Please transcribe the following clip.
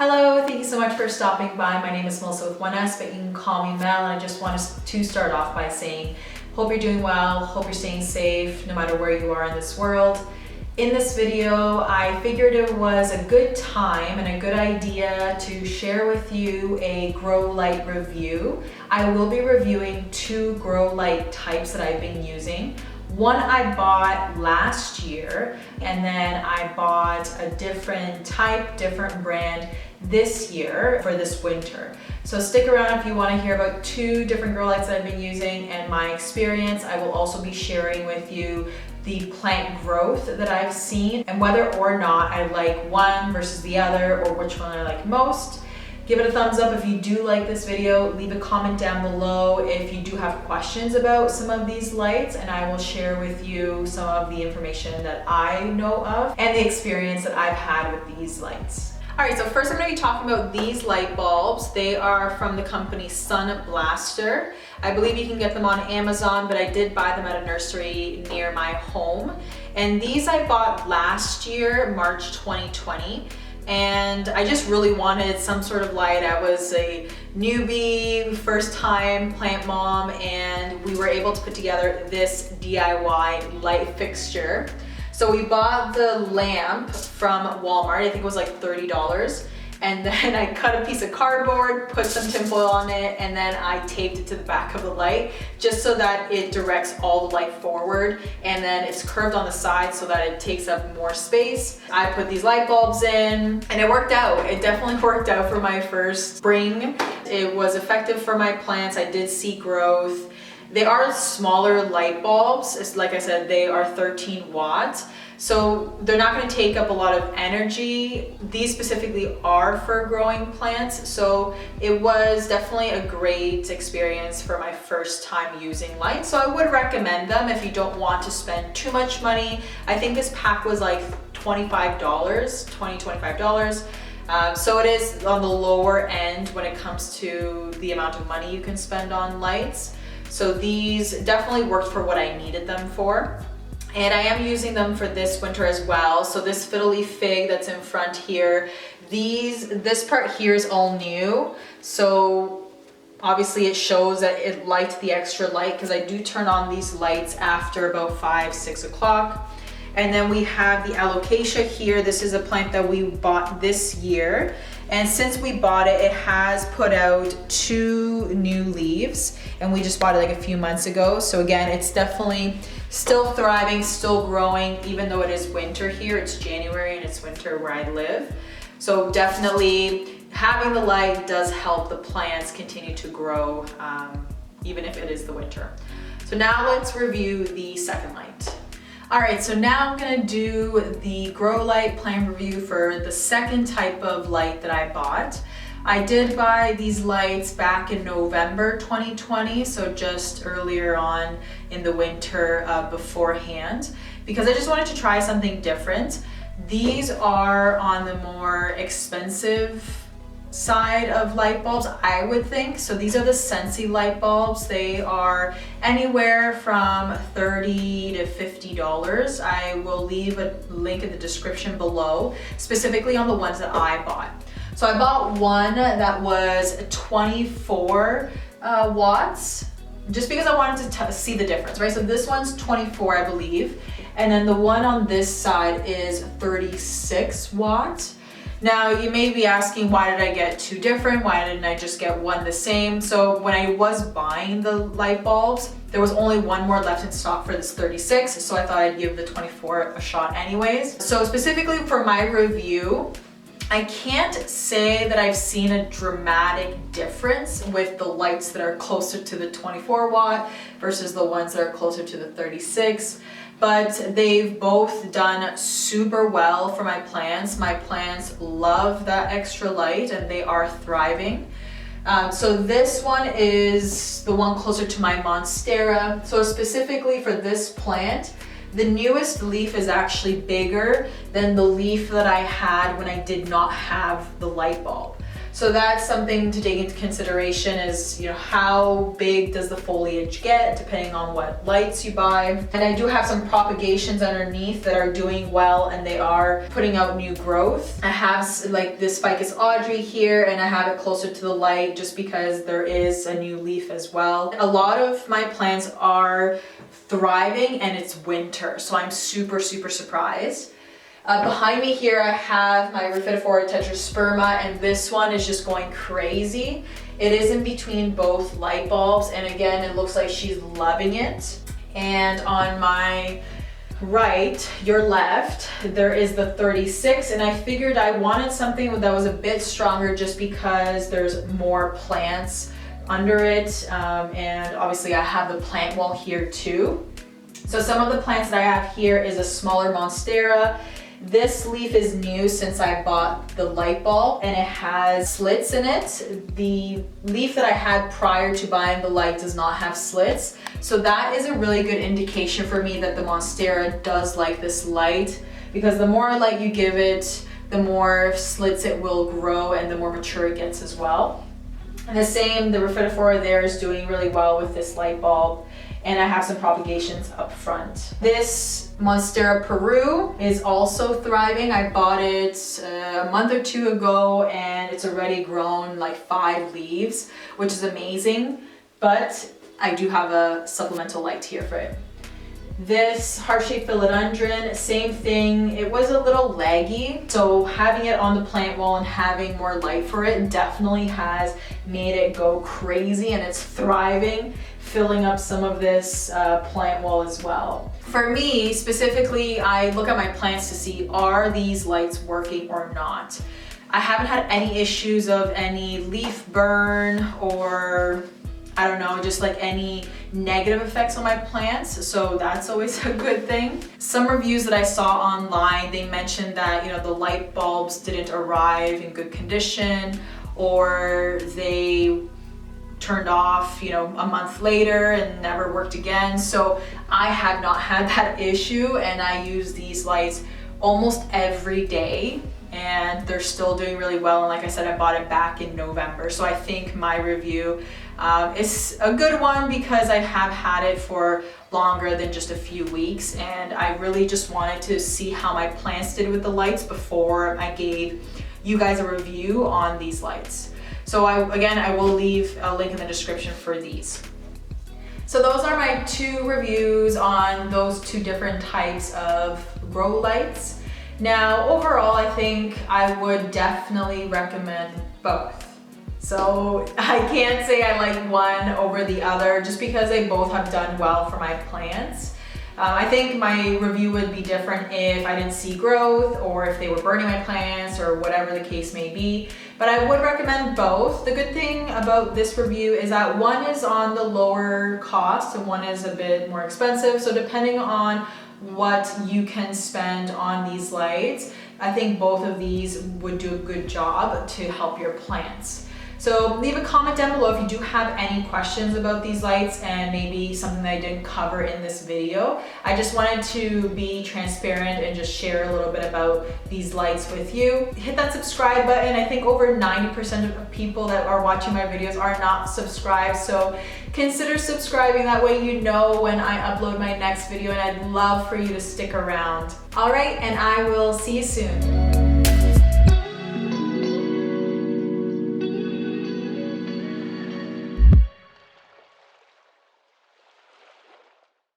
Hello, thank you so much for stopping by. My name is Melissa with 1S, but you can call me Mel, and I just want to start off by saying, hope you're doing well, hope you're staying safe, no matter where you are in this world. In this video, I figured it was a good time and a good idea to share with you a grow light review. I will be reviewing two grow light types that I've been using. One I bought last year, and then I bought a different type, different brand this year for this winter. So stick around if you want to hear about two different grow lights that I've been using and my experience. I will also be sharing with you the plant growth that I've seen and whether or not I like one versus the other or which one I like most. Give it a thumbs up if you do like this video. Leave a comment down below if you do have questions about some of these lights, and I will share with you some of the information that I know of and the experience that I've had with these lights. All right, so first I'm going to be talking about these light bulbs. They are from the company SunBlaster. I believe you can get them on Amazon, but I did buy them at a nursery near my home. And these I bought last year, March 2020. And I just really wanted some sort of light. I was a newbie, first time plant mom, and we were able to put together this DIY light fixture. So we bought the lamp from Walmart. I think it was like $30. And then I cut a piece of cardboard, put some tinfoil on it, and then I taped it to the back of the light just so that it directs all the light forward, and then it's curved on the side so that it takes up more space. I put these light bulbs in and it worked out. It definitely worked out for my first spring. It was effective for my plants. I did see growth. They are smaller light bulbs. It's, like I said, they are 13 watts. So they're not going to take up a lot of energy. These specifically are for growing plants. So it was definitely a great experience for my first time using lights. So I would recommend them if you don't want to spend too much money. I think this pack was like $25, $25. So it is on the lower end when it comes to the amount of money you can spend on lights. So these definitely worked for what I needed them for. And I am using them for this winter as well. So this fiddle leaf fig that's in front here, this part here is all new. So obviously it shows that it lights the extra light because I do turn on these lights after about 5, 6 o'clock. And then we have the alocasia here. This is a plant that we bought this year. And since we bought it, it has put out 2 new leaves, and we just bought it like a few months ago. So again, it's definitely still thriving, still growing, even though it is winter here. It's January and it's winter where I live. So definitely having the light does help the plants continue to grow, even if it is the winter. So now let's review the second light. All right, so now I'm gonna do the grow light plant review for the second type of light that I bought. I did buy these lights back in November 2020, so just earlier on in the winter beforehand, because I just wanted to try something different. These are on the more expensive side of light bulbs, I would think. So these are the Sansi light bulbs. They are anywhere from $30 to $50. I will leave a link in the description below, specifically on the ones that I bought. So I bought one that was 24 watts, just because I wanted to see the difference, right? So this one's 24, I believe. And then the one on this side is 36 watts. Now you may be asking, why did I get 2 different? Why didn't I just get one the same? So when I was buying the light bulbs, there was only one more left in stock for this 36. So I thought I'd give the 24 a shot anyways. So specifically for my review, I can't say that I've seen a dramatic difference with the lights that are closer to the 24 watt versus the ones that are closer to the 36. But they've both done super well for my plants. My plants love that extra light and they are thriving. So this one is the one closer to my Monstera. So specifically for this plant, the newest leaf is actually bigger than the leaf that I had when I did not have the light bulb. So that's something to take into consideration is, you know, how big does the foliage get depending on what lights you buy. And I do have some propagations underneath that are doing well and they are putting out new growth. I have like this Ficus Audrey here and I have it closer to the light just because there is a new leaf as well. A lot of my plants are thriving and it's winter, so I'm super surprised. Behind me here I have my Rhiphidophora tetrasperma, and this one is just going crazy. It is in between both light bulbs, and again it looks like she's loving it. And on my right, your left, there is the 36, and I figured I wanted something that was a bit stronger just because there's more plants under it, and obviously I have the plant wall here too. So some of the plants that I have here is a smaller monstera. This leaf is new since I bought the light bulb and it has slits in it. The leaf that I had prior to buying the light does not have slits. So that is a really good indication for me that the monstera does like this light, because the more light you give it, the more slits it will grow and the more mature it gets as well. And the same, the Rhiphidophora there is doing really well with this light bulb. And I have some propagations up front. This Monstera Peru is also thriving. I bought it a month or two ago and it's already grown like 5 leaves, which is amazing, but I do have a supplemental light here for it. This heart-shaped philodendron, same thing. It was a little laggy, so having it on the plant wall and having more light for it definitely has made it go crazy, and it's thriving, filling up some of this plant wall as well. For me specifically, I look at my plants to see, are these lights working or not? I haven't had any issues of any leaf burn or I don't know, just like any negative effects on my plants, so that's always a good thing. Some reviews that I saw online, they mentioned that, you know, the light bulbs didn't arrive in good condition, or they turned off, you know, a month later and never worked again. So I have not had that issue, and I use these lights almost every day and they're still doing really well. And like I said, I bought it back in November, so I think my review is a good one because I have had it for longer than just a few weeks, and I really just wanted to see how my plants did with the lights before I gave you guys a review on these lights. So I will leave a link in the description for these. So those are my 2 reviews on those 2 different types of grow lights. Now, overall, I think I would definitely recommend both. So I can't say I like one over the other just because they both have done well for my plants. I think my review would be different if I didn't see growth or if they were burning my plants or whatever the case may be. But I would recommend both. The good thing about this review is that one is on the lower cost and one is a bit more expensive. So depending on what you can spend on these lights, I think both of these would do a good job to help your plants. So leave a comment down below if you do have any questions about these lights and maybe something that I didn't cover in this video. I just wanted to be transparent and just share a little bit about these lights with you. Hit that subscribe button. I think over 90% of people that are watching my videos are not subscribed, so consider subscribing. That way you know when I upload my next video, and I'd love for you to stick around. All right, and I will see you soon.